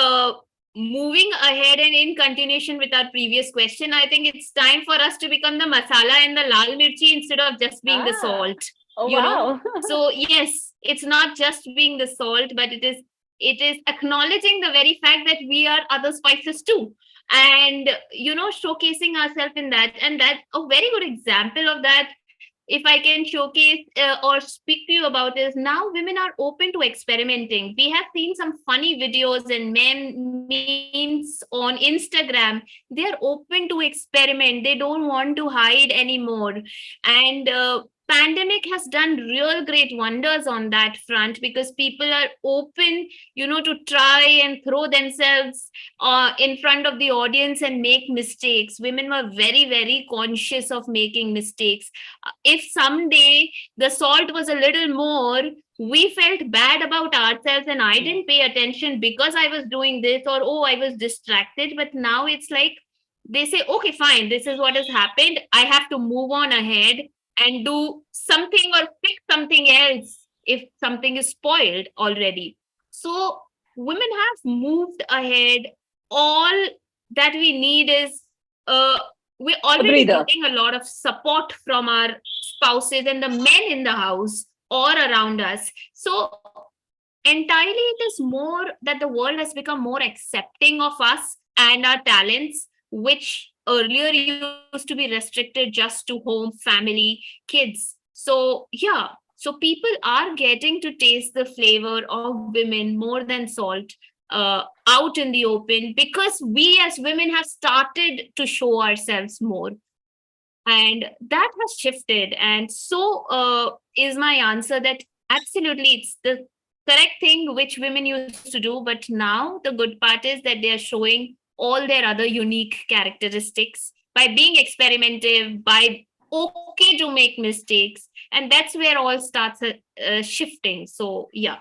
Speaker 5: moving ahead and in continuation with our previous question, I think it's time for us to become the masala and the lal mirchi instead of just being the salt.
Speaker 3: Oh,
Speaker 5: you
Speaker 3: wow.
Speaker 5: know? So yes, it's not just being the salt, but it is acknowledging the very fact that we are other spices too. And, showcasing ourselves in that. And that's a very good example of that. If I can showcase or speak to you about is now women are open to experimenting. We have seen some funny videos and memes on Instagram. They're open to experiment. They don't want to hide anymore. And pandemic has done real great wonders on that front because people are open, to try and throw themselves in front of the audience and make mistakes. Women were very, very conscious of making mistakes. If someday the salt was a little more, we felt bad about ourselves and I didn't pay attention because I was doing this or, oh, I was distracted. But now it's like they say, okay, fine, this is what has happened. I have to move on ahead and do something or fix something else if something is spoiled already. So women have moved ahead. All that we need is we're already getting a lot of support from our spouses and the men in the house or around us. So entirely it is more that the world has become more accepting of us and our talents, which earlier used to be restricted just to home, family, kids. So yeah, so people are getting to taste the flavor of women more than salt out in the open because we as women have started to show ourselves more. And that has shifted. And so is my answer that absolutely it's the correct thing which women used to do. But now the good part is that they are showing all their other unique characteristics by being experimentative, by okay to make mistakes. And that's where all starts shifting. So, yeah.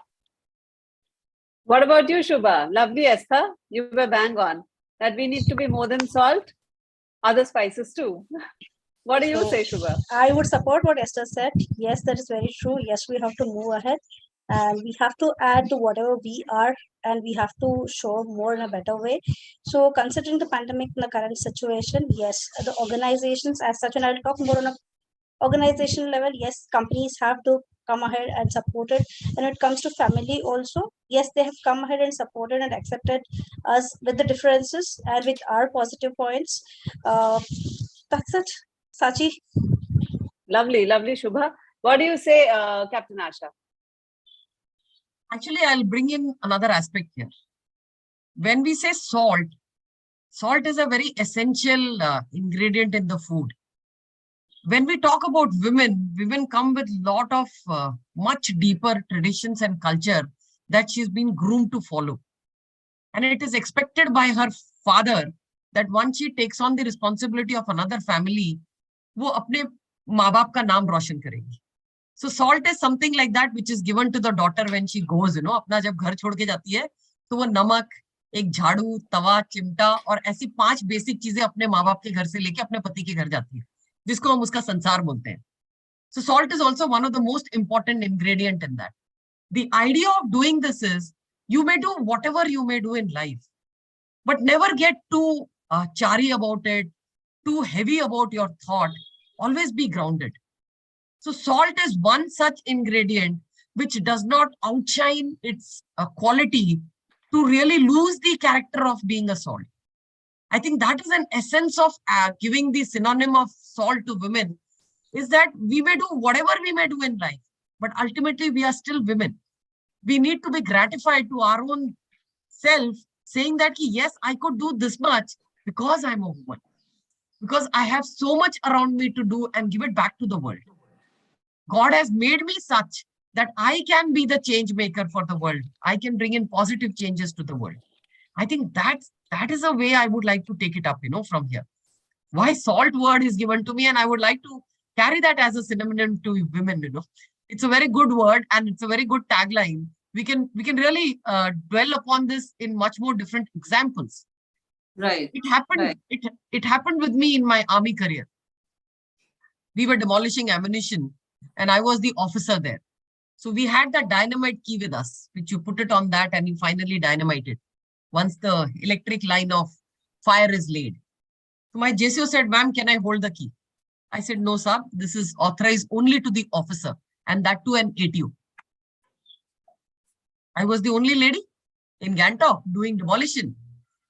Speaker 3: What about you, Shubha? Lovely, Esther. You were bang on. That we need to be more than salt, other spices too. What do you say, Shubha?
Speaker 6: I would support what Esther said. Yes, that is very true. Yes, we have to move ahead and we have to add to whatever we are and we have to show more in a better way. So considering the pandemic in the current situation, yes, the organizations as such, and I'll talk more on a organizational level, yes, companies have to come ahead and support it. And when it comes to family also, yes, they have come ahead and supported and accepted us with the differences and with our positive points. That's it. Sachi.
Speaker 3: Lovely, lovely, Shubha. What do you say, Captain Asha?
Speaker 7: Actually, I'll bring in another aspect here. When we say salt, salt is a very essential ingredient in the food. When we talk about women, women come with a lot of much deeper traditions and culture that she's been groomed to follow. And it is expected by her father that once she takes on the responsibility of another family, वो अपने माँ बाप का नाम रोशन करेगी. So salt is something like that which is given to the daughter when she goes, अपना जब घर छोड़ के जाती है, तो वो नमक, एक झाड़ू, तवा, चिमटा और ऐसी 5 बेसिक चीजें अपने माँ बाप के घर से लेके अपने पति के घर जाती है, जिसको हम उसका संसार बोलते हैं. So salt is also one of the most important ingredient in that. The idea of doing this is you may do whatever you may do in life, but never get too chary about it, too heavy about your thought. Always be grounded. So salt is one such ingredient which does not outshine its quality to really lose the character of being a salt. I think that is an essence of giving the synonym of salt to women, is that we may do whatever we may do in life, but ultimately we are still women. We need to be gratified to our own self, saying that yes, I could do this much because I'm a woman, because I have so much around me to do and give it back to the world. God has made me such that I can be the change maker for the world. I can bring in positive changes to the world. I think that is a way I would like to take it up, from here. Why salt word is given to me, and I would like to carry that as a synonym to women, It's a very good word and it's a very good tagline. We can really dwell upon this in much more different examples.
Speaker 8: Right.
Speaker 7: It happened.
Speaker 8: Right.
Speaker 7: It happened with me in my army career. We were demolishing ammunition and I was the officer there. So we had that dynamite key with us, which you put it on that and you finally dynamite it once the electric line of fire is laid. So my JCO said, ma'am, can I hold the key? I said, no, sir, this is authorized only to the officer and that to an ATO. I was the only lady in Gangtok doing demolition.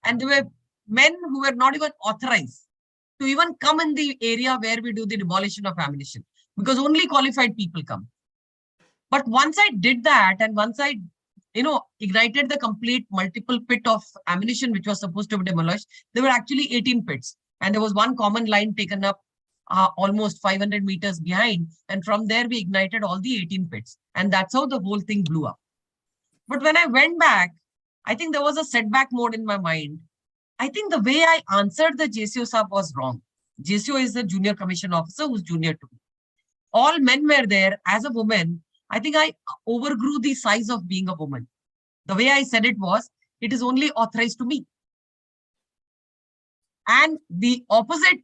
Speaker 7: And there were men who were not even authorized to even come in the area where we do the demolition of ammunition because only qualified people come. But once I did that and once I, ignited the complete multiple pit of ammunition which was supposed to be demolished, there were actually 18 pits. And there was one common line taken up almost 500 meters behind. And from there, we ignited all the 18 pits. And that's how the whole thing blew up. But when I went back, I think there was a setback mode in my mind. I think the way I answered the JCO sub was wrong. JCO is the junior commission officer who's junior to me. All men were there. As a woman, I think I overgrew the size of being a woman. The way I said it was, it is only authorized to me. And the opposite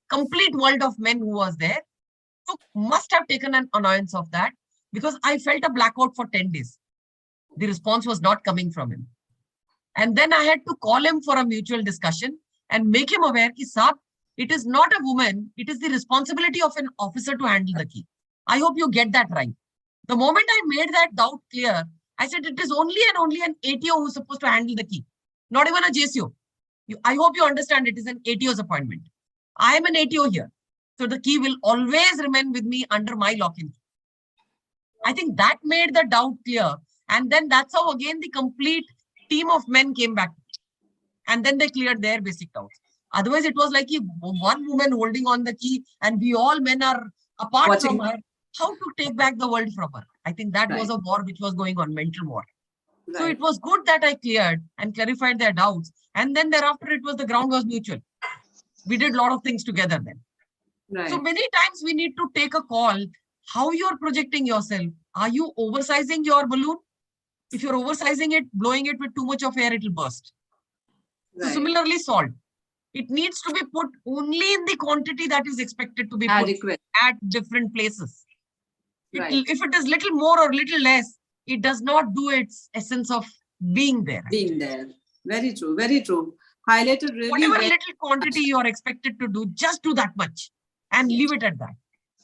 Speaker 7: complete world of men who was there must have taken an annoyance of that because I felt a blackout for 10 days. The response was not coming from him. And then I had to call him for a mutual discussion and make him aware that, Saab, it is not a woman, it is the responsibility of an officer to handle the key. I hope you get that right. The moment I made that doubt clear, I said it is only an ATO who is supposed to handle the key, not even a JCO. I hope you understand it is an ATO's appointment. I am an ATO here. So the key will always remain with me under my lock-in key. I think that made the doubt clear. And then that's how again the complete team of men came back. And then they cleared their basic doubts. Otherwise, it was like one woman holding on the key and we all men are apart from her. How to take back the world from her? I think that was a war which was going on, mental war. Right. So it was good that I cleared and clarified their doubts. And then thereafter, it was the ground was mutual. We did a lot of things together then. Right. So many times we need to take a call. How you're projecting yourself. Are you oversizing your balloon? If you're oversizing it, blowing it with too much of air, it will burst. Right. So similarly, salt. It needs to be put only in the quantity that is expected to be put at different places. Right. If it is little more or little less, it does not do its essence of being there.
Speaker 8: Being there. Very true. Very true. Highlighted really.
Speaker 7: Whatever little quantity you are expected to do, just do that much and leave it at that.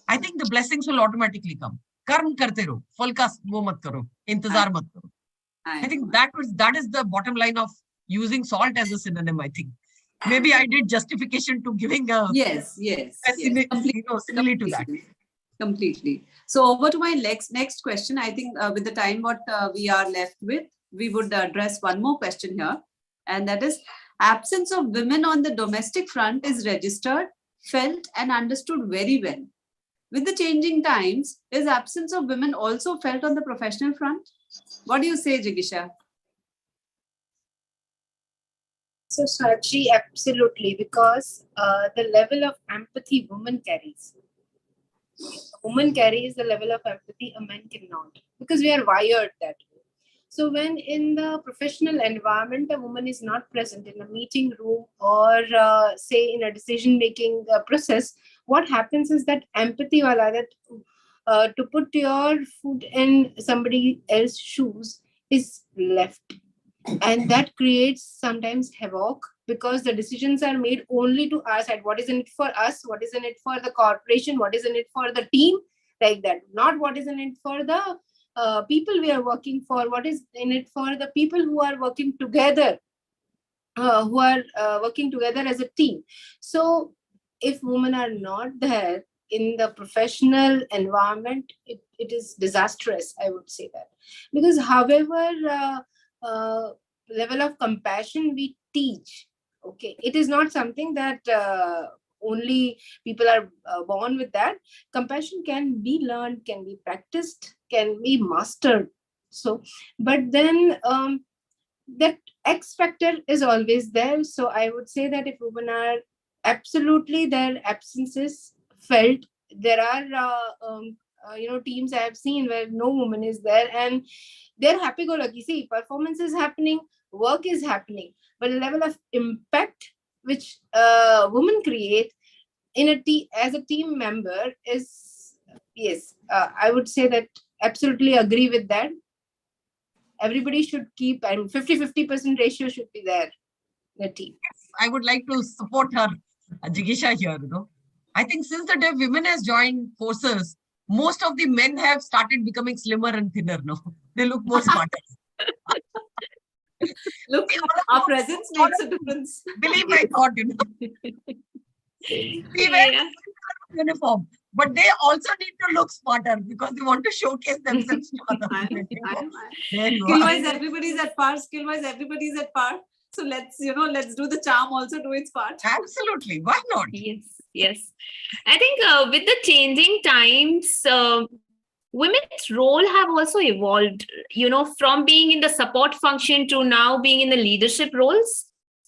Speaker 7: I think the blessings will automatically come. Karm karte raho, phal ka wo mat karo, intezar mat karo. I think that is the bottom line of using salt as a synonym, I think. Maybe I did justification to giving a simile to that.
Speaker 8: Completely. So over to my next question. I think with the time what we are left with, we would address one more question here. And that is, absence of women on the domestic front is registered, felt and understood very well. With the changing times, is absence of women also felt on the professional front? What do you say, Jigisha?
Speaker 4: So, Sachi, absolutely, because the level of empathy woman carries. A woman carries the level of empathy a man cannot, because we are wired that way. So when in the professional environment, a woman is not present in a meeting room or say in a decision-making process, what happens is that empathy, to put your foot in somebody else's shoes is left. And that creates sometimes havoc because the decisions are made only to our side. What is in it for us? What is in it for the corporation? What is in it for the team? Like that. Not what is in it for the people we are working for. What is in it for the people who are working together, working together as a team. So if women are not there in the professional environment, it is disastrous, I would say that. Because however level of compassion we teach, okay, it is not something that only people are born with that. Compassion can be learned, can be practiced, can be mastered. So, but then that X factor is always there. So I would say that if women are absolutely, their absence is felt there are teams I have seen where no woman is there, and they're happy-go-lucky. See, performance is happening, work is happening, but the level of impact which women create in a team as a team member is, yes, I would say that absolutely agree with that. Everybody should keep, 50-50% ratio should be there in the team.
Speaker 7: I would like to support her, Jigisha here. I think since the day women has joined forces, most of the men have started becoming slimmer and thinner. No, they look more smarter.
Speaker 8: Look, our presence makes a difference.
Speaker 7: Believe my thought, We wear uniform, but they also need to look smarter because they want to showcase themselves to others.
Speaker 8: Skill-wise, everybody's at par. Skill-wise, everybody's at par. So let's do the charm also do its part.
Speaker 7: Absolutely. Why not?
Speaker 5: Yes. I think with the changing times, women's role have also evolved, from being in the support function to now being in the leadership roles.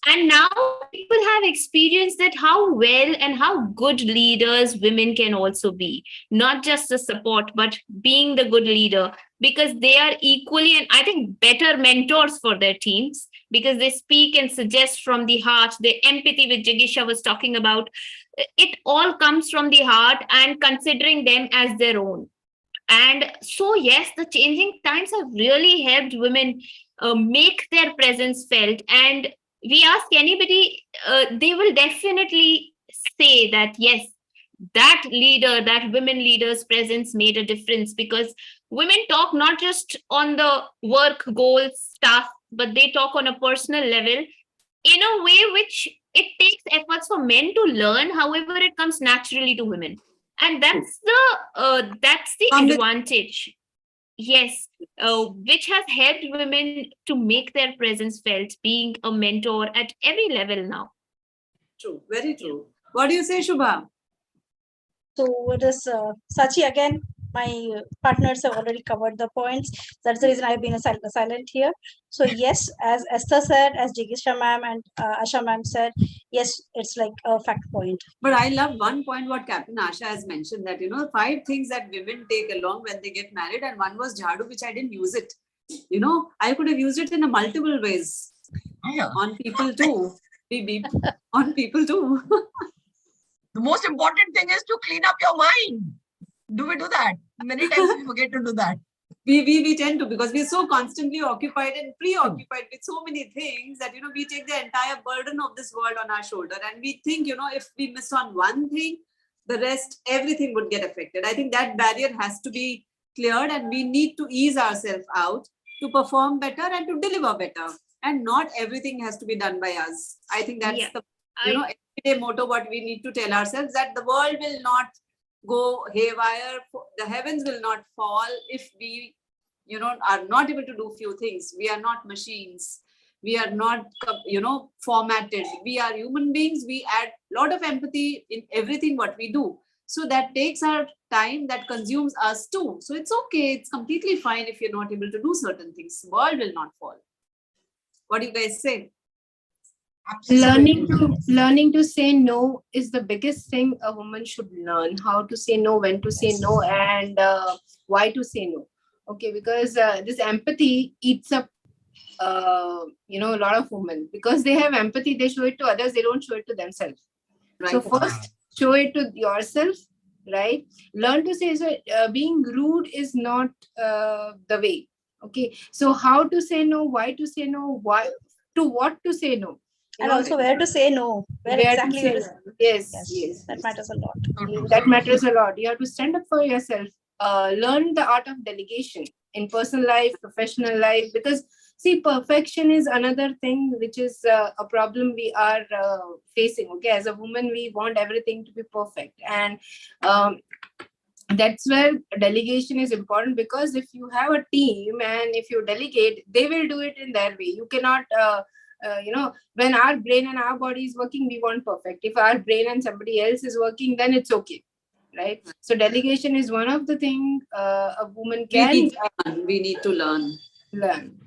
Speaker 5: And now people have experienced that how well and how good leaders women can also be, not just the support, but being the good leader, because they are equally, and I think better mentors for their teams, because they speak and suggest from the heart. The empathy which Jigisha was talking about, it all comes from the heart and considering them as their own. And so, yes, the changing times have really helped women make their presence felt. And we ask anybody, they will definitely say that, yes, that women leader's presence made a difference, because women talk not just on the work goals stuff, but they talk on a personal level in a way which it takes efforts for men to learn. However, it comes naturally to women. And that's the advantage. Yes, which has helped women to make their presence felt, being a mentor at every level now.
Speaker 8: True, very true. What do you say, Shubha?
Speaker 6: So it is Sachi again. My partners have already covered the points. That's the reason I've been silent here. So yes, as Esther said, as Jigisha ma'am and Asha ma'am said, yes, it's like a fact point.
Speaker 8: But I love one point what Captain Asha has mentioned, that 5 things that women take along when they get married, and one was jhadu, which I didn't use it. I could have used it in a multiple ways. On people too. Beep beep. On people too.
Speaker 7: The most important thing is to clean up your mind. Do we do that? Many times we forget to do that.
Speaker 8: We tend to, because we're so constantly occupied and preoccupied with so many things that, we take the entire burden of this world on our shoulder. And we think, if we miss on one thing, the rest, everything would get affected. I think that barrier has to be cleared, and we need to ease ourselves out to perform better and to deliver better. And not everything has to be done by us. I think that's the everyday motto what we need to tell ourselves, that the world will not go haywire, the heavens will not fall if we are not able to do few things. We are not machines, we are not formatted, we are human beings. We add a lot of empathy in everything what we do, so that takes our time, that consumes us too. So it's okay, it's completely fine if you're not able to do certain things. The world will not fall. What do you guys say?
Speaker 4: Learning to say no is the biggest thing a woman should learn. How to say no, when to say no, and why to say no. Okay, because this empathy eats up a lot of women, because they have empathy, they show it to others, they don't show it to themselves. Right. So first show it to yourself, right? Learn to say, so being rude is not the way. Okay, so how to say no, why to say no, why to what to say no.
Speaker 6: And also where to say no. Where exactly
Speaker 4: to say no. Yes.
Speaker 6: That matters a lot.
Speaker 4: That matters a lot. You have to stand up for yourself. Learn the art of delegation in personal life, professional life, because see, perfection is another thing which is a problem we are facing. Okay, as a woman, we want everything to be perfect, and that's where delegation is important, because if you have a team and if you delegate, they will do it in their way. You cannot when our brain and our body is working, we want perfect. If our brain and somebody else is working, then it's okay, right? So delegation is one of the things a woman can.
Speaker 8: We need to learn.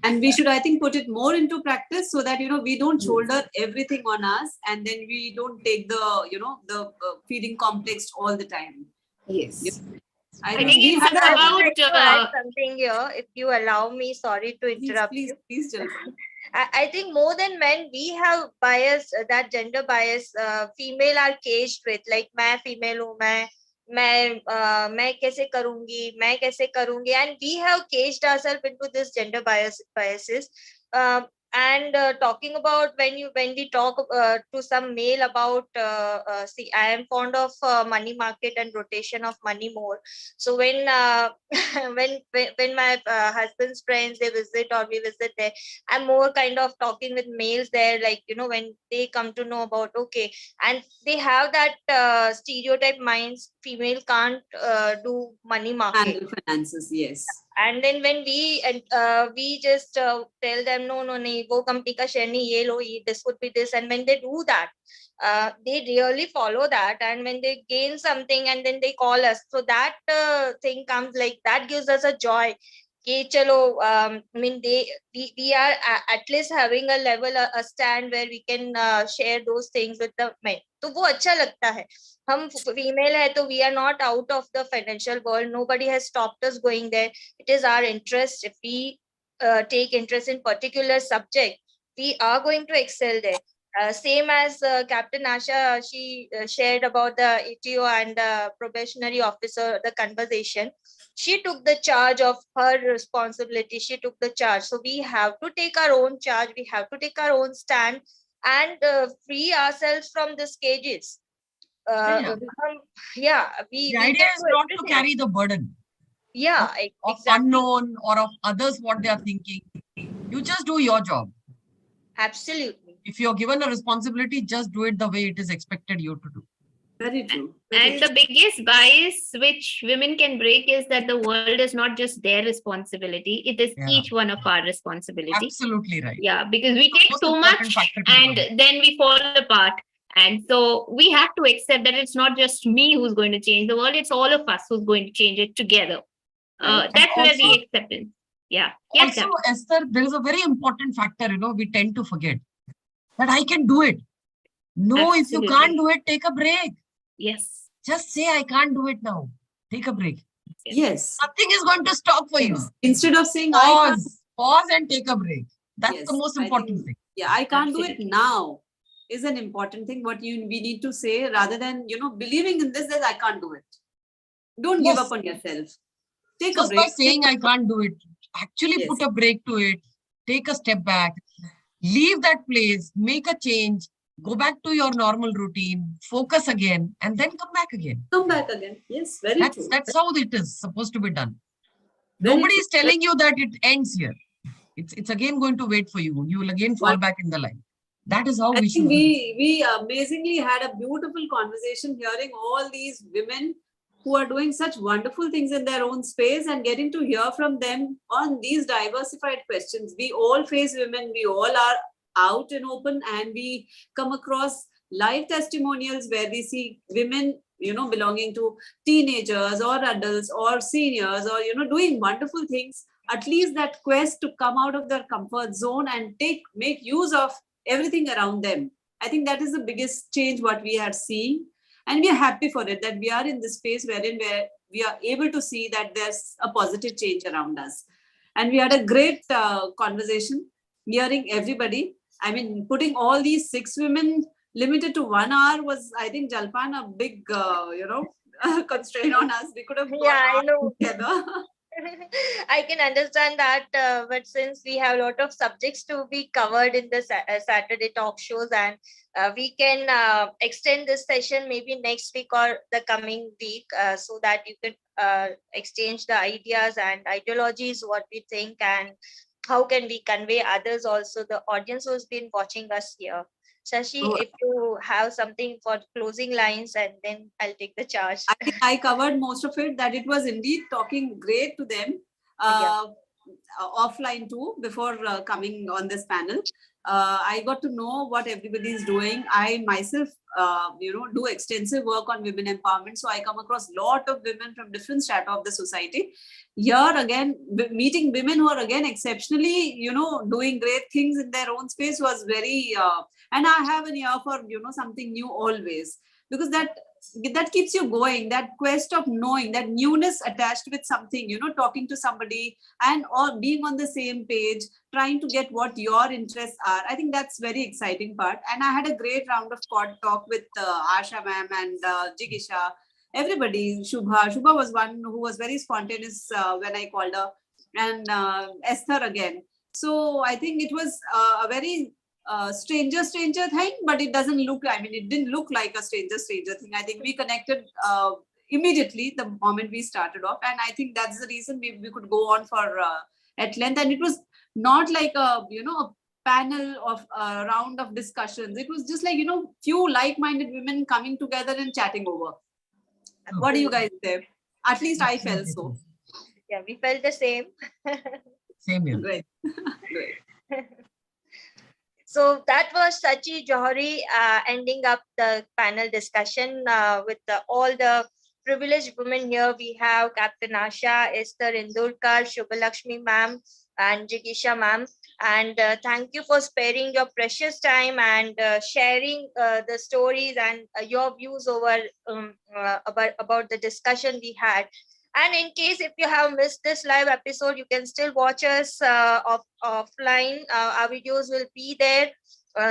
Speaker 8: And we should, I think, put it more into practice, so that we don't shoulder everything on us, and then we don't take the the feeling complex all the time.
Speaker 4: Yes.
Speaker 8: I
Speaker 5: I
Speaker 8: think
Speaker 5: think
Speaker 8: we
Speaker 5: it's
Speaker 8: had
Speaker 2: I
Speaker 8: a
Speaker 2: would
Speaker 5: about
Speaker 2: like to add something here, if you allow me. Sorry to interrupt you.
Speaker 8: please, Jalpan.
Speaker 2: I think more than men, we have bias, that gender bias. Female are caged with, like, मैं female हूँ, मैं कैसे करूँगी, and we have caged ourselves into this gender biases. And talking about, when we talk to some male about, see, I am fond of money market and rotation of money more. So when when my husband's friends, they visit or we visit there, I'm more kind of talking with males there, like, when they come to know about, okay, and they have that stereotype minds, female can't do money market.
Speaker 8: Handle finances, yes.
Speaker 2: And then when we just tell them, no, nahi, wo company ka share nahi, ye lo, this would be this. And when they do that, they really follow that. And when they gain something and then they call us, so that thing comes, like, that gives us a joy. कि चलो, I mean, we are at least having a level, a stand where we can share those things with the men. तो वो अच्छा लगता है. हम female है, तो we are not out of the financial world. Nobody has stopped us going there. It is our interest. If we take interest in particular subject, we are going to excel there. Same as Captain Asha, she shared about the ETO and the probationary officer, the conversation. She took the charge of her responsibility. She took the charge. So we have to take our own charge. We have to take our own stand and free ourselves from these cages.
Speaker 7: Yeah.
Speaker 2: We
Speaker 7: The idea
Speaker 2: can
Speaker 7: is
Speaker 2: do
Speaker 7: not to
Speaker 2: everything.
Speaker 7: carry the burden
Speaker 2: Yeah,
Speaker 7: of
Speaker 2: exactly.
Speaker 7: unknown or of others what they are thinking. You just do your job.
Speaker 2: Absolutely.
Speaker 7: If you're given a responsibility, just do it the way it is expected you to do.
Speaker 8: Very true.
Speaker 5: And the biggest bias which women can break is that the world is not just their responsibility, it is
Speaker 7: Yeah.
Speaker 5: each one of our responsibility.
Speaker 7: Absolutely right.
Speaker 5: Yeah, because we
Speaker 7: The
Speaker 5: take
Speaker 7: most
Speaker 5: so
Speaker 7: important
Speaker 5: much
Speaker 7: factor to
Speaker 5: and
Speaker 7: remember.
Speaker 5: then we fall apart. And so we have to accept that it's not just me who's going to change the world, it's all of us who's going to change it together.
Speaker 8: Right.
Speaker 5: That's where
Speaker 7: also-
Speaker 5: the acceptance. Yeah. Yes,
Speaker 7: Also,
Speaker 5: Captain.
Speaker 7: Esther, there is a very important factor, we tend to forget that I can do it. No, if you
Speaker 5: Absolutely.
Speaker 7: can't do it, take a break.
Speaker 5: Yes.
Speaker 7: Just say, I can't do it now. Take a break.
Speaker 8: Yes.
Speaker 7: Nothing is going to stop for you.
Speaker 8: Instead of saying, I can't,
Speaker 7: Pause and take a break. That's
Speaker 8: Yes,
Speaker 7: the most
Speaker 8: I
Speaker 7: important
Speaker 8: think-
Speaker 7: thing.
Speaker 8: yeah, I can't do it
Speaker 5: Absolutely.
Speaker 8: now is an important thing. What we need to say, rather than, believing in this, that I can't do it. Don't give
Speaker 7: Yes.
Speaker 8: up on yourself. Take a
Speaker 7: Just
Speaker 8: break.
Speaker 7: by saying I can't do it, actually
Speaker 8: Yes.
Speaker 7: put a break to it, take a step back, leave that place, make a change, go back to your normal routine, focus again, and then come back again.
Speaker 8: Come back again. Yes, very true.
Speaker 7: That's how it is supposed to be done.
Speaker 8: Very
Speaker 7: Nobody
Speaker 8: true.
Speaker 7: is telling you that it ends here. It's again going to wait for you. You will again fall back in the line. That is how
Speaker 8: I
Speaker 7: we
Speaker 8: think
Speaker 7: should be.
Speaker 8: we amazingly had a beautiful conversation, hearing all these women who are doing such wonderful things in their own space and getting to hear from them on these diversified questions. We all face women, we all are out and open, and we come across live testimonials where we see women, belonging to teenagers or adults or seniors or, doing wonderful things. At least that quest to come out of their comfort zone and make use of everything around them. I think that is the biggest change what we are seeing. And we are happy for it, that we are in this space wherein we are able to see that there's a positive change around us. And we had a great conversation, hearing everybody. I mean, putting all these 6 women limited to 1 hour was, I think, Jalpan, a big, constraint on us. We could have gone
Speaker 2: I
Speaker 8: hours
Speaker 2: know.
Speaker 8: together.
Speaker 2: I can understand that, but since we have a lot of subjects to be covered in the Saturday talk shows, and we can extend this session maybe next week or the coming week, so that you can exchange the ideas and ideologies, what we think, and how can we convey others also, the audience who's been watching us here. Shashi,
Speaker 8: Oh.
Speaker 2: if you have something for closing lines, and then I'll take the charge.
Speaker 8: I think I covered most of it, that it was indeed talking great to them offline too, before coming on this panel. I got to know what everybody is doing. I myself, do extensive work on women empowerment. So I come across a lot of women from different strata of the society. Here again, meeting women who are again exceptionally, doing great things in their own space was very, and I have an ear for, something new always. Because that that keeps you going, that quest of knowing, that newness attached with something, talking to somebody and or being on the same page, trying to get what your interests are. I think that's very exciting part. And I had a great round of talk with Asha ma'am and Jigisha, everybody. Shubha was one who was very spontaneous when I called her, and Esther again. So I think it was a very stranger thing, but it doesn't look, it didn't look like a stranger thing. I think we connected immediately the moment we started off, and I think that's the reason we could go on for at length. And it was not like a panel of a round of discussions. It was just like few like-minded women coming together and chatting over. What do you guys say? At least I felt so.
Speaker 2: Yeah, we felt the same.
Speaker 7: Same here.
Speaker 8: Great.
Speaker 2: So that was Sachi Johari ending up the panel discussion with all the privileged women here. We have Captain Asha, Esther Indulkar, Shubhalakshmi ma'am, and Jigisha ma'am. And thank you for sparing your precious time and sharing the stories and your views over about the discussion we had. And in case if you have missed this live episode, you can still watch us offline. Our videos will be there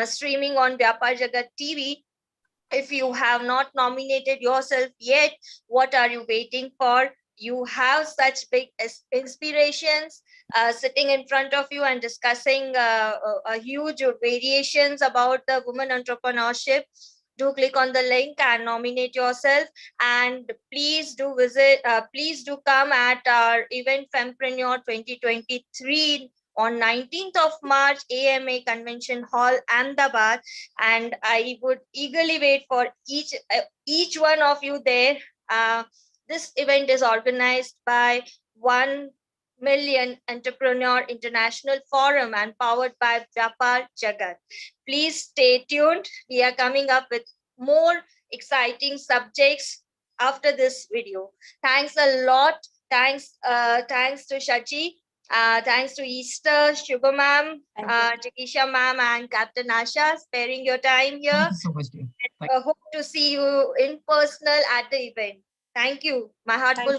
Speaker 2: streaming on Vyapaar Jagat TV. If you have not nominated yourself yet, what are you waiting for? You have such big inspirations sitting in front of you and discussing a huge variations about the women entrepreneurship. Do click on the link and nominate yourself, and please do please do come at our event Fempreneur 2023 on 19th of March, AMA Convention Hall, Ahmedabad, and I would eagerly wait for each one of you there. This event is organized by 1 Million Entrepreneur International Forum and powered by Vyapaar Jagat. Please stay tuned. We are coming up with more exciting subjects after this video. Thanks a lot. Thanks to Shachi. Thanks to Easter, Shubha ma'am, Jigisha ma'am, and Captain Asha sparing your time here.
Speaker 7: Thank you so much, dear.
Speaker 2: Hope to see you in personal at the event. Thank you. My heartful